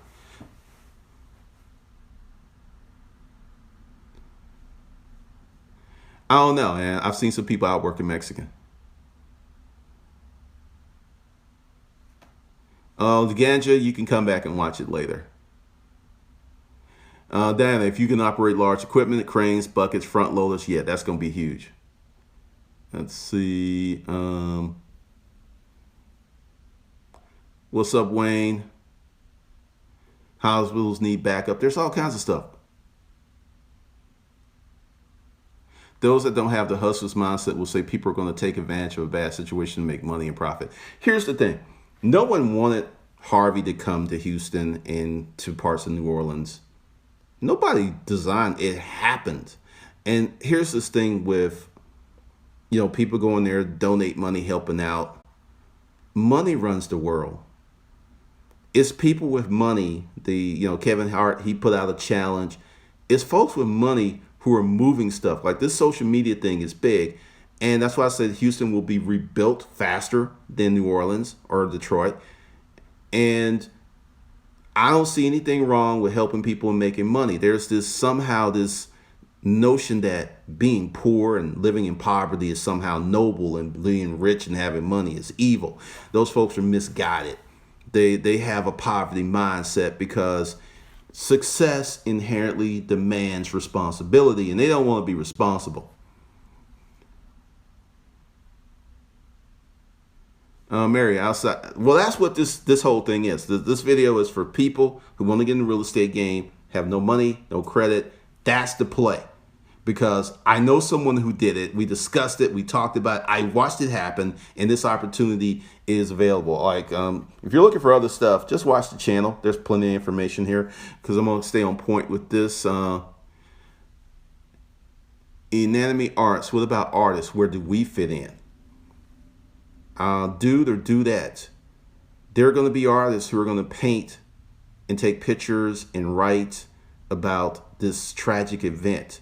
I don't know, man. I've seen some people out working Mexican. The ganja, you can come back and watch it later. Diana, if you can operate large equipment, cranes, buckets, front loaders, yeah, that's going to be huge. Let's see. What's up, Wayne? Hospitals need backup. There's all kinds of stuff. Those that don't have the hustler's mindset will say people are going to take advantage of a bad situation to make money and profit. Here's the thing. No one wanted Harvey to come to Houston and to parts of New Orleans. Nobody designed it. It happened. And here's this thing with, people going there, donate money, helping out. Money runs the world. It's people with money. Kevin Hart, he put out a challenge. It's folks with money who are moving stuff. Like this social media thing is big. And that's why I said Houston will be rebuilt faster than New Orleans or Detroit. And I don't see anything wrong with helping people and making money. There's this notion that being poor and living in poverty is somehow noble, and being rich and having money is evil. Those folks are misguided. They have a poverty mindset because success inherently demands responsibility, and they don't want to be responsible. Mary, outside. Well, that's what this whole thing is. This video is for people who want to get in the real estate game, have no money, no credit. That's the play. Because I know someone who did it. We discussed it. We talked about it. I watched it happen, and this opportunity is available. Like, if you're looking for other stuff, just watch the channel. There's plenty of information here because I'm going to stay on point with this. Inanimate arts. What about artists? Where do we fit in? Dude or dudette. There are going to be artists who are going to paint and take pictures and write about this tragic event.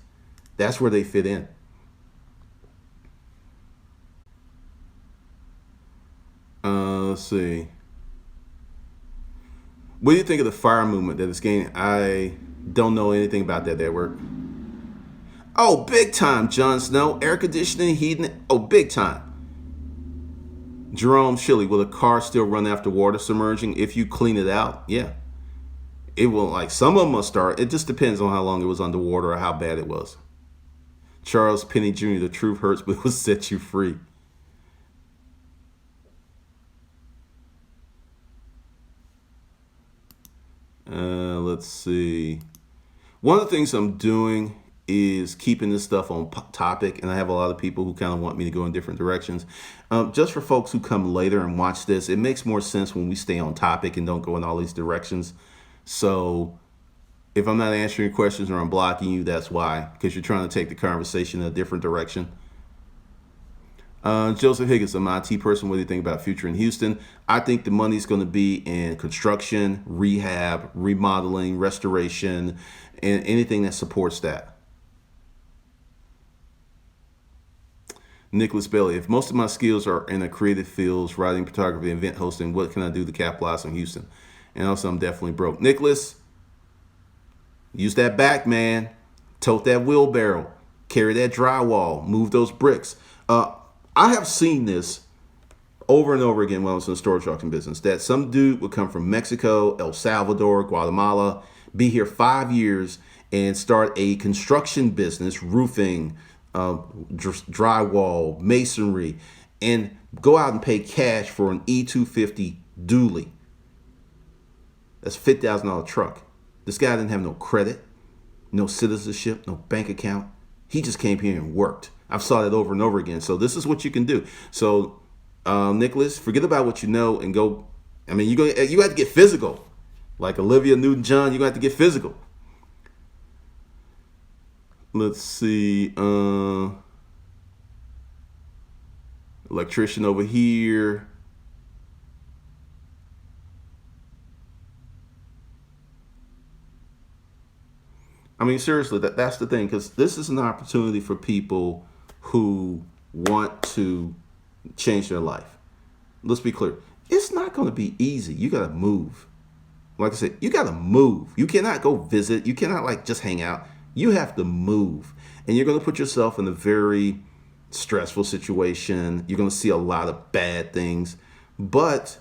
That's where they fit in. Let's see. What do you think of the fire movement that is gaining? I don't know anything about that, Edward. Oh, big time, Jon Snow. Air conditioning, heating. Oh, big time. Jerome Shilley, will a car still run after water submerging if you clean it out? Yeah. It will, like some of them will start. It just depends on how long it was underwater or how bad it was. Charles Penny Jr., the truth hurts, but it will set you free. Let's see. One of the things I'm doing is keeping this stuff on topic, and I have a lot of people who kind of want me to go in different directions. Just for folks who come later and watch this, it makes more sense when we stay on topic and don't go in all these directions. So if I'm not answering your questions or I'm blocking you, that's why, because you're trying to take the conversation in a different direction. Joseph Higgins, I'm an IT person. What do you think about future in Houston? I think the money's going to be in construction, rehab, remodeling, restoration, and anything that supports that. Nicholas Bailey, if most of my skills are in the creative fields, writing, photography, event hosting, what can I do to capitalize on Houston? And also, I'm definitely broke. Nicholas, use that back, man. Tote that wheelbarrow. Carry that drywall. Move those bricks. I have seen this over and over again when I was in the storage auction business, that some dude would come from Mexico, El Salvador, Guatemala, be here 5 years and start a construction business, roofing, drywall, masonry, and go out and pay cash for an E250 dually. That's a $50,000 truck. This guy didn't have no credit, no citizenship, no bank account. He just came here and worked. I've saw that over and over again. So this is what you can do. So, Nicholas, forget about what you know and go. I mean, you have to get physical. Like Olivia Newton-John, you're going to have to get physical. Let's see. Electrician over here. I mean, seriously, that's the thing, because this is an opportunity for people who want to change their life. Let's be clear. It's not going to be easy. You got to move. Like I said, you got to move. You cannot go visit. You cannot like just hang out. You have to move. And you're going to put yourself in a very stressful situation. You're going to see a lot of bad things. But,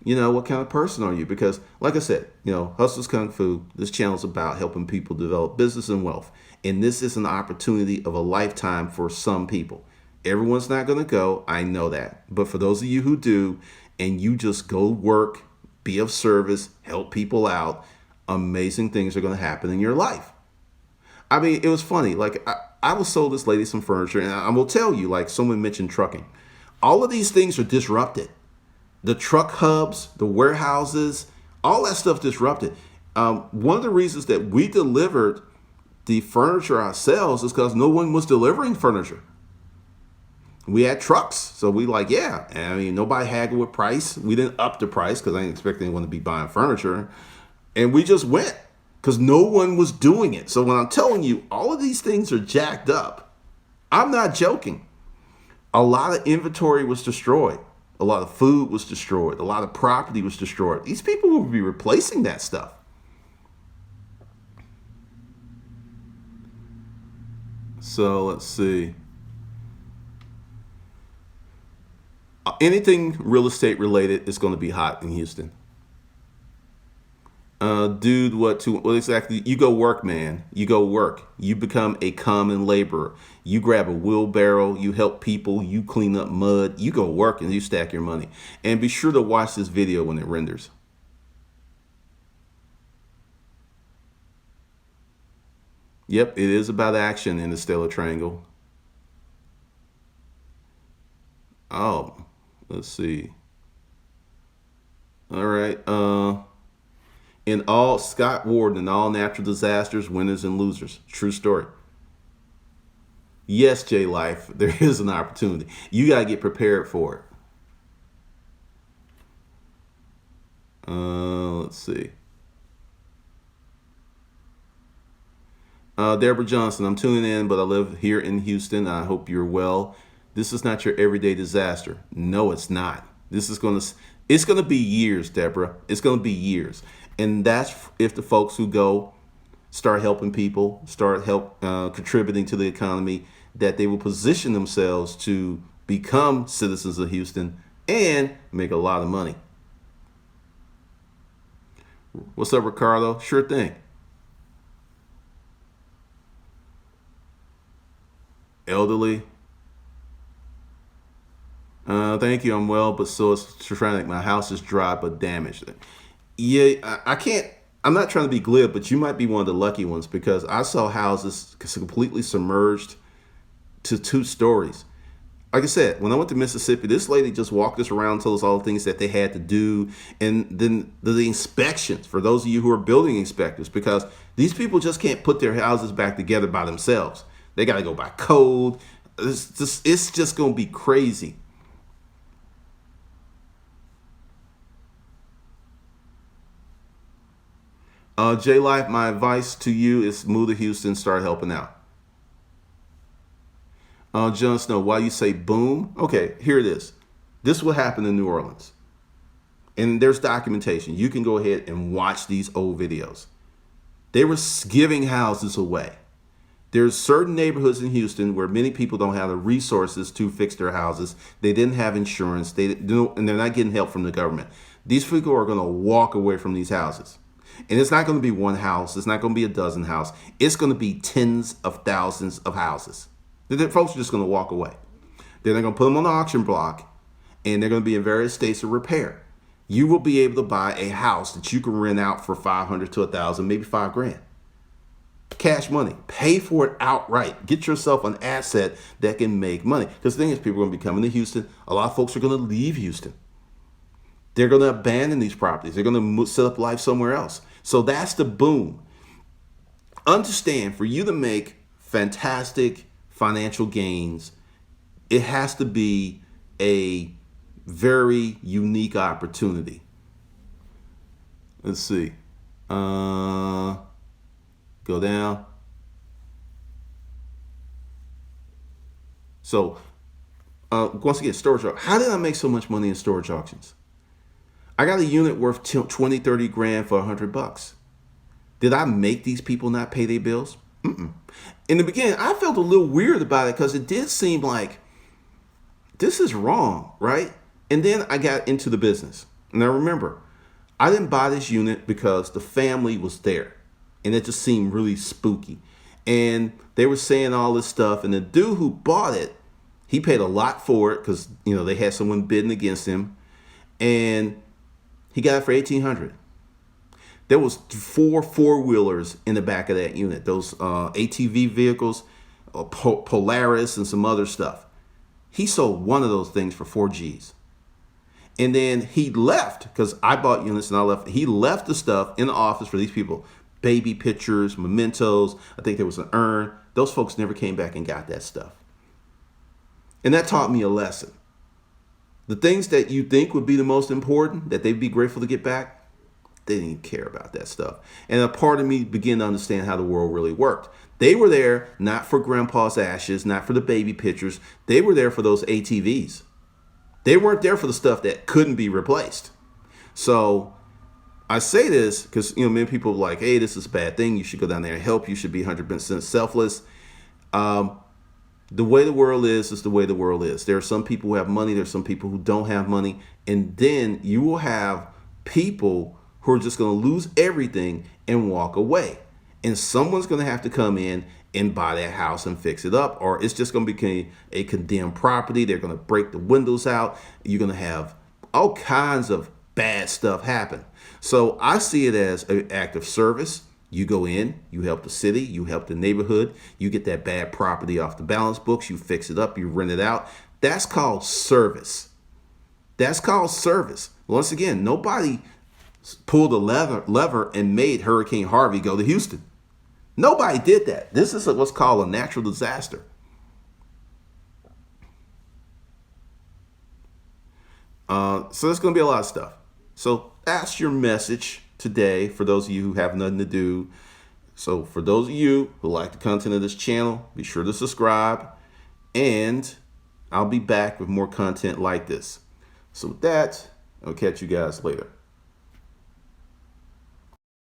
what kind of person are you? Because, like I said, Hustlers Kung Fu, this channel is about helping people develop business and wealth. And this is an opportunity of a lifetime for some people. Everyone's not going to go. I know that. But for those of you who do, and you just go work, be of service, help people out, amazing things are going to happen in your life. I mean, it was funny. Like, I was sold this lady some furniture, and I will tell you, like someone mentioned trucking. All of these things are disrupted. The truck hubs, the warehouses, all that stuff disrupted. One of the reasons that we delivered the furniture ourselves is because no one was delivering furniture. We had trucks, so we yeah. I mean, nobody haggled with price. We didn't up the price because I didn't expect anyone to be buying furniture. And we just went because no one was doing it. So when I'm telling you, all of these things are jacked up, I'm not joking. A lot of inventory was destroyed. A lot of food was destroyed. A lot of property was destroyed. These people will be replacing that stuff. So let's see. Anything real estate related is going to be hot in Houston. Dude, what exactly? You go work, man. You go work. You become a common laborer. You grab a wheelbarrow. You help people. You clean up mud. You go work and you stack your money. And be sure to watch this video when it renders. Yep, it is about action in the stellar triangle. Oh, let's see. All right. In all, Scott Warden, in all natural disasters, winners and losers. True story. Yes, J Life, there is an opportunity. You got to get prepared for it. Let's see. Deborah Johnson, I'm tuning in, but I live here in Houston. I hope you're well. This is not your everyday disaster. No, it's not. It's going to be years, Deborah. It's going to be years. And that's if the folks who go start helping people, start contributing to the economy, that they will position themselves to become citizens of Houston and make a lot of money. What's up, Ricardo? Sure thing. Elderly. Thank you. I'm well, but so it's schizophrenic. My house is dry but damaged. Yeah, I can't. I'm not trying to be glib, but you might be one of the lucky ones because I saw houses completely submerged to 2 stories. Like I said, when I went to Mississippi, this lady just walked us around, told us all the things that they had to do, and then the inspections for those of you who are building inspectors, because these people just can't put their houses back together by themselves. They got to go by code. It's just going to be crazy. J Life, my advice to you is move to Houston, start helping out. Jon Snow, why you say boom? Okay, here it is. This will happen in New Orleans. And there's documentation. You can go ahead and watch these old videos. They were giving houses away. There's certain neighborhoods in Houston where many people don't have the resources to fix their houses. They didn't have insurance. And they're not getting help from the government. These people are going to walk away from these houses. And it's not going to be one house. It's not going to be a dozen houses. It's going to be tens of thousands of houses. The folks are just going to walk away. Then they're going to put them on the auction block, and they're going to be in various states of repair. You will be able to buy a house that you can rent out for $500 to $1,000, maybe $5,000. Cash money. Pay for it outright. Get yourself an asset that can make money. Because the thing is, people are going to be coming to Houston. A lot of folks are going to leave Houston. They're going to abandon these properties. They're going to set up life somewhere else. So that's the boom. Understand, for you to make fantastic financial gains, it has to be a very unique opportunity. Let's see. Go down. So once again, storage. How did I make so much money in storage auctions? I got a unit worth 20, 30 grand for $100. Did I make these people not pay their bills? Mm-mm. In the beginning, I felt a little weird about it because it did seem like this is wrong, right? And then I got into the business. Now remember, I didn't buy this unit because the family was there and it just seemed really spooky. And they were saying all this stuff, and the dude who bought it, he paid a lot for it because they had someone bidding against him, and he got it for $1,800. There was four-wheelers in the back of that unit, those ATV vehicles, Polaris, and some other stuff. He sold one of those things for 4 G's. And then he left, because I bought units and I left. He left the stuff in the office for these people. Baby pictures, mementos. I think there was an urn. Those folks never came back and got that stuff. And that taught me a lesson. The things that you think would be the most important, that they'd be grateful to get back, they didn't even care about that stuff. And a part of me began to understand how the world really worked. They were there not for grandpa's ashes, not for the baby pictures. They were there for those ATVs. They weren't there for the stuff that couldn't be replaced. So I say this because many people are like, hey, this is a bad thing. You should go down there and help. You should be 100% selfless. The way the world is the way the world is. There are some people who have money. There's some people who don't have money. And then you will have people who are just going to lose everything and walk away. And someone's going to have to come in and buy that house and fix it up, or it's just going to become a condemned property. They're going to break the windows out. You're going to have all kinds of bad stuff happen. So I see it as an act of service. You go in, you help the city, you help the neighborhood, you get that bad property off the balance books, you fix it up, you rent it out. That's called service. That's called service. Once again, nobody pulled a lever and made Hurricane Harvey go to Houston. Nobody did that. This is what's called a natural disaster. So there's going to be a lot of stuff. So that's your message today for those of you who have nothing to do. So for those of you who like the content of this channel, be sure to subscribe, and I'll be back with more content like this. So with that, I'll catch you guys later.